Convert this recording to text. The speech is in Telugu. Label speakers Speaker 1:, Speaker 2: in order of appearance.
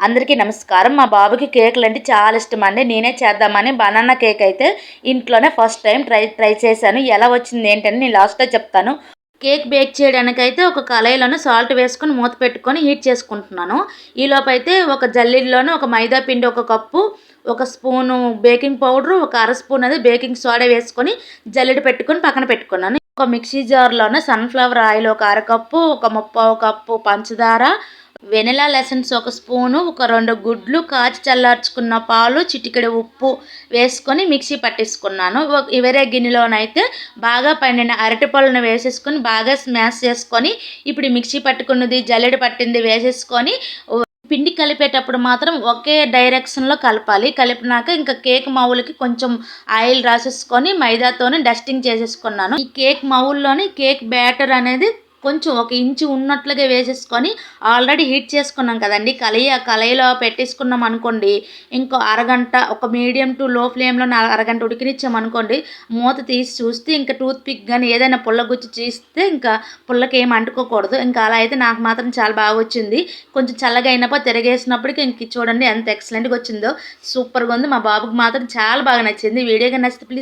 Speaker 1: అందరికీ నమస్కారం. మా బాబుకి కేకులు అంటే చాలా ఇష్టం అండి. నేనే చేద్దామని బనానా కేక్ అయితే ఇంట్లోనే ఫస్ట్ టైం ట్రై చేశాను. ఎలా వచ్చింది ఏంటని నేను లాస్ట్‌లో చెప్తాను. కేక్ బేక్ చేయడానికైతే ఒక కళాయిలోనే సాల్ట్ వేసుకొని మూత పెట్టుకొని హీట్ చేసుకుంటున్నాను. ఈలోపైతే ఒక జల్లెడలోనే ఒక మైదా పిండి ఒక కప్పు, ఒక స్పూను బేకింగ్ పౌడరు, ఒక అర స్పూన్ అది బేకింగ్ సోడా వేసుకొని జల్లెడ పెట్టుకొని పక్కన పెట్టుకున్నాను. ఒక మిక్సీ జార్‌లోనే సన్‌ఫ్లవర్ ఆయిల్ ఒక అరకప్పు, ఒక ముప్పావు కప్పు పంచదార, వెనిలా ఎసెన్స్ ఒక స్పూను, ఒక 2 గుడ్లు, కాచి చల్లార్చుకున్న పాలు, చిటికెడు ఉప్పు వేసుకొని మిక్సీ పట్టేసుకున్నాను. వేరే గిన్నెలోనైతే బాగా పండిన అరటిపళ్ళను వేసేసుకొని బాగా స్మాష్ చేసుకొని ఇప్పుడు మిక్సీ పట్టుకున్నది జల్లెడ పట్టింది వేసేసుకొని పిండి కలిపేటప్పుడు మాత్రం ఒకే డైరెక్షన్‌లో కలపాలి. కలిపినాక ఇంకా కేక్ మౌల్‌కి కొంచెం ఆయిల్ రాసేసుకొని మైదాతోని డస్టింగ్ చేసేసుకున్నాను. ఈ కేక్ మౌల్‌లోని కేక్ బ్యాటర్ అనేది కొంచెం ఒక ఇంచు ఉన్నట్లుగా వేసేసుకొని ఆల్రెడీ హీట్ చేసుకున్నాం కదండీ ఆ కళాయిలో పెట్టేసుకున్నాం అనుకోండి, ఇంకో అరగంట ఒక మీడియం టు లో ఫ్లేమ్‌లో అరగంట ఉడికినిచ్చామనుకోండి, మూత తీసి చూస్తే ఇంకా టూత్ పిక్ గాని ఏదైనా పుల్లగుచ్చి తీస్తే ఇంకా పుల్లకి ఏమి అంటుకోకూడదు. ఇంకా అలా అయితే నాకు మాత్రం చాలా బాగా వచ్చింది. కొంచెం చల్లగా అయినప్పుడు తిరగేసినప్పటికి ఇంక చూడండి ఎంత ఎక్సలెంట్‌గా వచ్చిందో. సూపర్‌గా ఉంది. మా బాబుకి మాత్రం చాలా బాగా నచ్చింది. వీడియో గాని నచ్చితే ప్లీజ్